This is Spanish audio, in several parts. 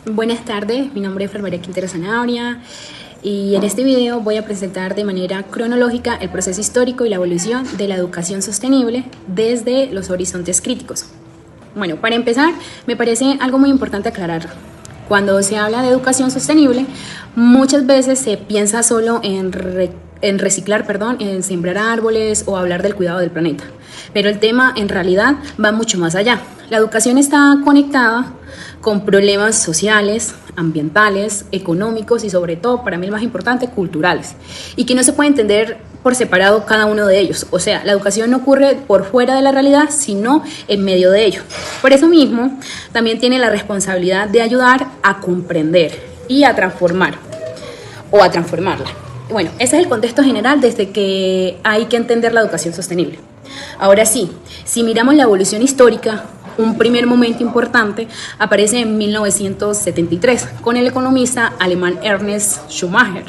Buenas tardes, mi nombre es Fer María Quintero Zanabria y en este video voy a presentar de manera cronológica el proceso histórico y la evolución de la educación sostenible desde los horizontes críticos. Bueno, para empezar, me parece algo muy importante aclarar. Cuando se habla de educación sostenible, muchas veces se piensa solo en reciclar, en sembrar árboles o hablar del cuidado del planeta. Pero el tema en realidad va mucho más allá. La educación está conectada con problemas sociales, ambientales, económicos y sobre todo, para mí el más importante, culturales. Y que no se puede entender por separado cada uno de ellos. O sea, la educación no ocurre por fuera de la realidad, sino en medio de ello. Por eso mismo, también tiene la responsabilidad de ayudar a comprender y a transformar o a transformarla. Bueno, ese es el contexto general desde que hay que entender la educación sostenible. Ahora sí, si miramos la evolución histórica, un primer momento importante aparece en 1973 con el economista alemán Ernst Schumacher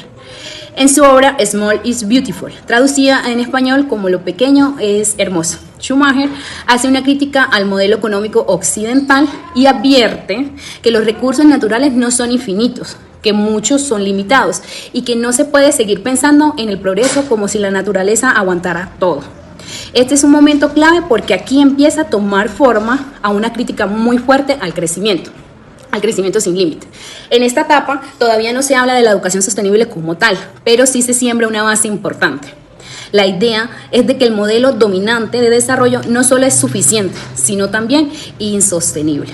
en su obra Small is Beautiful, traducida en español como Lo pequeño es hermoso. Schumacher hace una crítica al modelo económico occidental y advierte que los recursos naturales no son infinitos, que muchos son limitados y que no se puede seguir pensando en el progreso como si la naturaleza aguantara todo. Este es un momento clave porque aquí empieza a tomar forma a una crítica muy fuerte al crecimiento sin límite. En esta etapa todavía no se habla de la educación sostenible como tal, pero sí se siembra una base importante. La idea es de que el modelo dominante de desarrollo no solo es suficiente, sino también insostenible.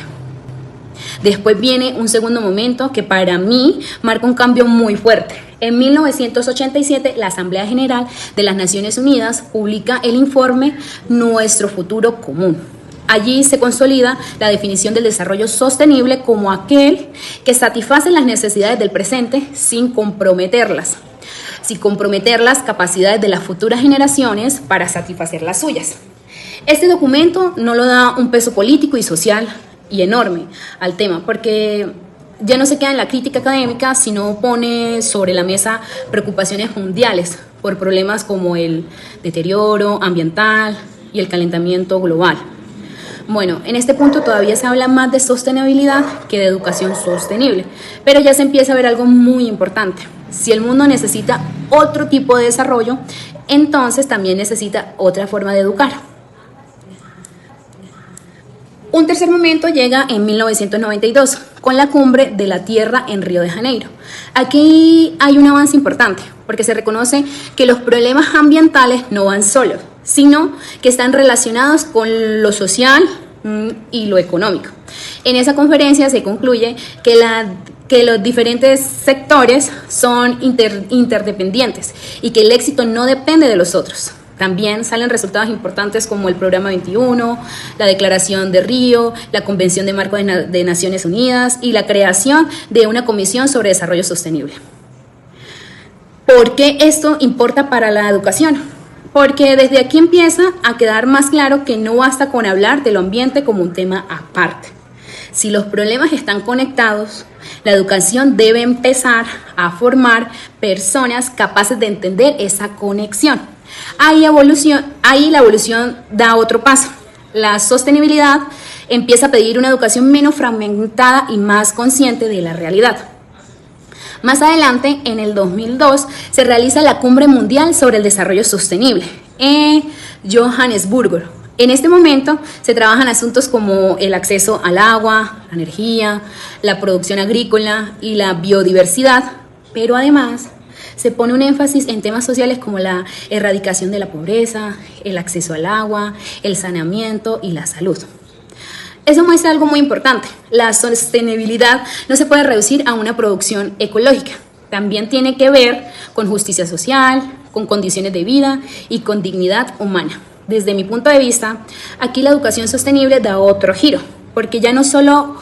Después viene un segundo momento que para mí marca un cambio muy fuerte. En 1987, la Asamblea General de las Naciones Unidas publica el informe Nuestro Futuro Común. Allí se consolida la definición del desarrollo sostenible como aquel que satisface las necesidades del presente sin comprometer las capacidades de las futuras generaciones para satisfacer las suyas. Este documento no lo da un peso político y social y enorme al tema, porque ya no se queda en la crítica académica, sino pone sobre la mesa preocupaciones mundiales por problemas como el deterioro ambiental y el calentamiento global. Bueno, en este punto todavía se habla más de sostenibilidad que de educación sostenible, pero ya se empieza a ver algo muy importante. Si el mundo necesita otro tipo de desarrollo, entonces también necesita otra forma de educar. Un tercer momento llega en 1992, con la Cumbre de la Tierra en Río de Janeiro. Aquí hay un avance importante, porque se reconoce que los problemas ambientales no van solos, sino que están relacionados con lo social y lo económico. En esa conferencia se concluye que los diferentes sectores son interdependientes y que el éxito no depende de los otros. También salen resultados importantes como el Programa 21, la Declaración de Río, la Convención de Marco de Naciones Unidas y la creación de una Comisión sobre Desarrollo Sostenible. ¿Por qué esto importa para la educación? Porque desde aquí empieza a quedar más claro que no basta con hablar del ambiente como un tema aparte. Si los problemas están conectados, la educación debe empezar a formar personas capaces de entender esa conexión. Ahí la evolución da otro paso. La sostenibilidad empieza a pedir una educación menos fragmentada y más consciente de la realidad. Más adelante, en el 2002, se realiza la Cumbre Mundial sobre el Desarrollo Sostenible en Johannesburgo. En este momento se trabajan asuntos como el acceso al agua, la energía, la producción agrícola y la biodiversidad, pero además se pone un énfasis en temas sociales como la erradicación de la pobreza, el acceso al agua, el saneamiento y la salud. Eso muestra algo muy importante. La sostenibilidad no se puede reducir a una producción ecológica. También tiene que ver con justicia social, con condiciones de vida y con dignidad humana. Desde mi punto de vista, aquí la educación sostenible da otro giro, porque ya no solo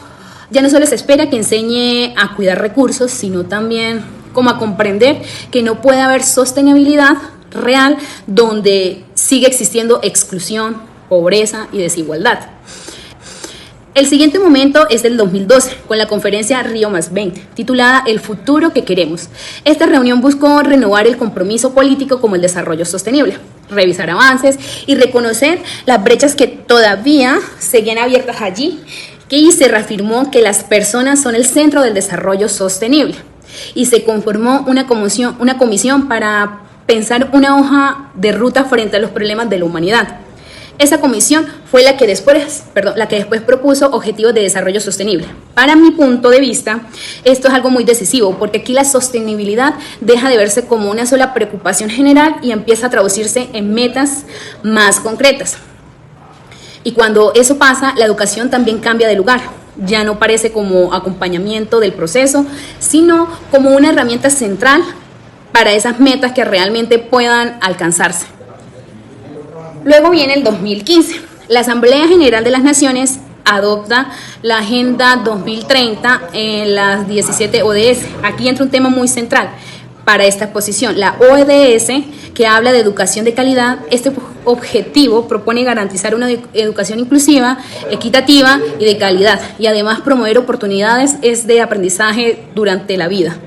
se espera que enseñe a cuidar recursos, sino también como a comprender que no puede haber sostenibilidad real donde sigue existiendo exclusión, pobreza y desigualdad. El siguiente momento es del 2012, con la conferencia Río +20, titulada El futuro que queremos. Esta reunión buscó renovar el compromiso político como el desarrollo sostenible, revisar avances y reconocer las brechas que todavía seguían abiertas allí que se reafirmó que las personas son el centro del desarrollo sostenible y se conformó una comisión para pensar una hoja de ruta frente a los problemas de la humanidad. Esa comisión fue la que después propuso objetivos de desarrollo sostenible. Para mi punto de vista, esto es algo muy decisivo, porque aquí la sostenibilidad deja de verse como una sola preocupación general y empieza a traducirse en metas más concretas. Y cuando eso pasa, la educación también cambia de lugar. Ya no parece como acompañamiento del proceso, sino como una herramienta central para esas metas que realmente puedan alcanzarse. Luego viene el 2015. La Asamblea General de las Naciones adopta la Agenda 2030 en las 17 ODS. Aquí entra un tema muy central para esta exposición. La ODS, que habla de educación de calidad, este objetivo propone garantizar una educación inclusiva, equitativa y de calidad, y además promover oportunidades de aprendizaje durante la vida.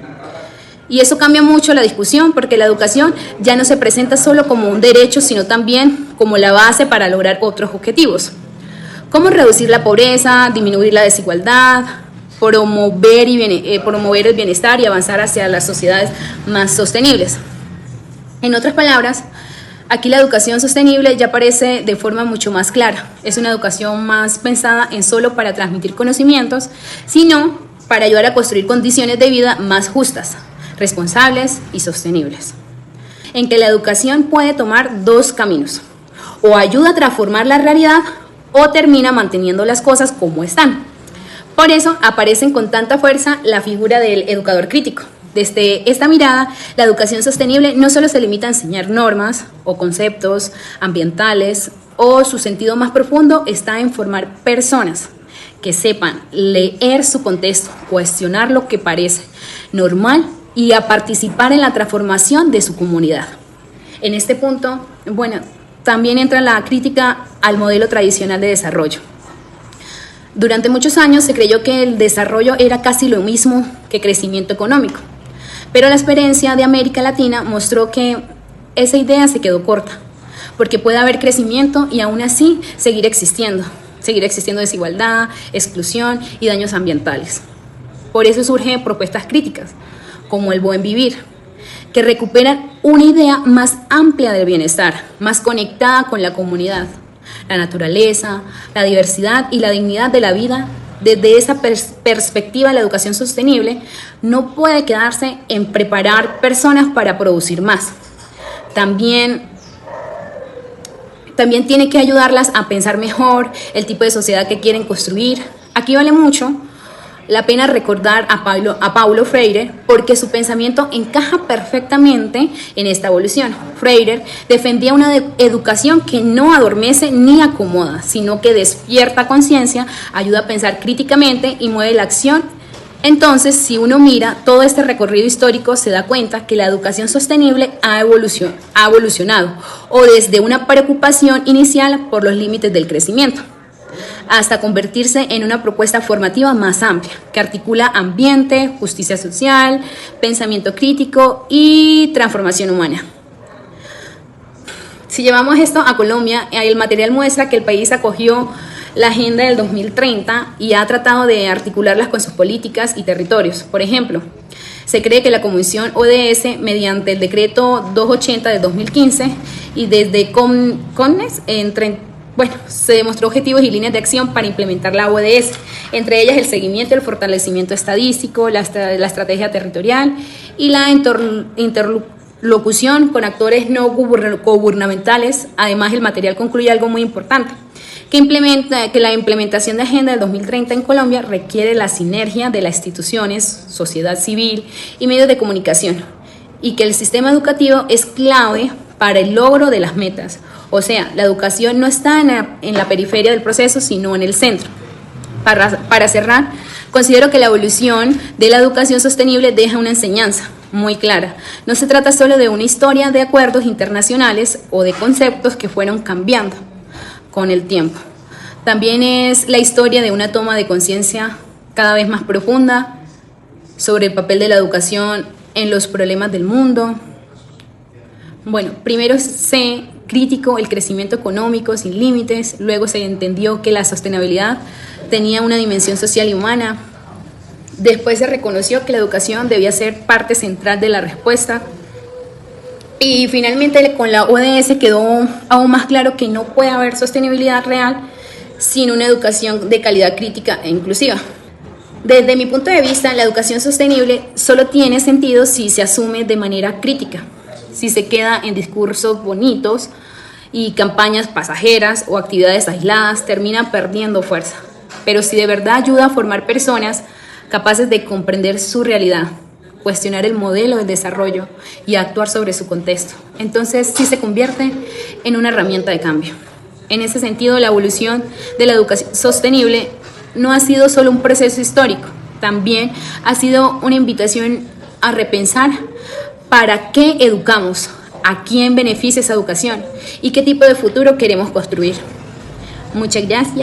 Y eso cambia mucho la discusión, porque la educación ya no se presenta solo como un derecho, sino también como la base para lograr otros objetivos. ¿Cómo reducir la pobreza, disminuir la desigualdad, promover el bienestar y avanzar hacia las sociedades más sostenibles? En otras palabras, aquí la educación sostenible ya aparece de forma mucho más clara. Es una educación más pensada en solo para transmitir conocimientos, sino para ayudar a construir condiciones de vida más justas, responsables y sostenibles, en que la educación puede tomar dos caminos: o ayuda a transformar la realidad o termina manteniendo las cosas como están. Por eso aparecen con tanta fuerza la figura del educador crítico. Desde esta mirada, la educación sostenible no solo se limita a enseñar normas o conceptos ambientales, o su sentido más profundo está en formar personas que sepan leer su contexto, cuestionar lo que parece normal y a participar en la transformación de su comunidad. En este punto, también entra la crítica al modelo tradicional de desarrollo. Durante muchos años se creyó que el desarrollo era casi lo mismo que crecimiento económico, pero la experiencia de América Latina mostró que esa idea se quedó corta, porque puede haber crecimiento y aún así seguir existiendo desigualdad, exclusión y daños ambientales. Por eso surgen propuestas críticas, como el buen vivir, que recuperan una idea más amplia del bienestar, más conectada con la comunidad, la naturaleza, la diversidad y la dignidad de la vida. Desde esa perspectiva, la educación sostenible no puede quedarse en preparar personas para producir más. También tiene que ayudarlas a pensar mejor el tipo de sociedad que quieren construir. Aquí vale mucho la pena recordar a Paulo Freire, porque su pensamiento encaja perfectamente en esta evolución. Freire defendía una educación que no adormece ni acomoda, sino que despierta conciencia, ayuda a pensar críticamente y mueve la acción. Entonces, si uno mira todo este recorrido histórico, se da cuenta que la educación sostenible ha evolucionado, o desde una preocupación inicial por los límites del crecimiento, hasta convertirse en una propuesta formativa más amplia, que articula ambiente, justicia social, pensamiento crítico y transformación humana. Si llevamos esto a Colombia, el material muestra que el país acogió la Agenda del 2030 y ha tratado de articularlas con sus políticas y territorios. Por ejemplo, se cree que la Comisión ODS, mediante el decreto 280 de 2015 y desde CONES, se demostró objetivos y líneas de acción para implementar la ODS, entre ellas el seguimiento y el fortalecimiento estadístico, la estrategia territorial y la interlocución con actores no gubernamentales. Además, el material concluye algo muy importante, que la implementación de Agenda del 2030 en Colombia requiere la sinergia de las instituciones, sociedad civil y medios de comunicación, y que el sistema educativo es clave para el logro de las metas. O sea, la educación no está en la periferia del proceso, sino en el centro. Para cerrar, considero que la evolución de la educación sostenible deja una enseñanza muy clara. No se trata solo de una historia de acuerdos internacionales o de conceptos que fueron cambiando con el tiempo. También es la historia de una toma de conciencia cada vez más profunda sobre el papel de la educación en los problemas del mundo. Primero se criticó el crecimiento económico sin límites, luego se entendió que la sostenibilidad tenía una dimensión social y humana. Después se reconoció que la educación debía ser parte central de la respuesta. Y finalmente con la ODS quedó aún más claro que no puede haber sostenibilidad real sin una educación de calidad crítica e inclusiva. Desde mi punto de vista, la educación sostenible solo tiene sentido si se asume de manera crítica, si se queda en discursos bonitos y campañas pasajeras o actividades aisladas, termina perdiendo fuerza. Pero si de verdad ayuda a formar personas capaces de comprender su realidad, cuestionar el modelo de desarrollo y actuar sobre su contexto, entonces sí se convierte en una herramienta de cambio. En ese sentido, la evolución de la educación sostenible no ha sido solo un proceso histórico, también ha sido una invitación a repensar para qué educamos, a quién beneficia esa educación y qué tipo de futuro queremos construir. Muchas gracias.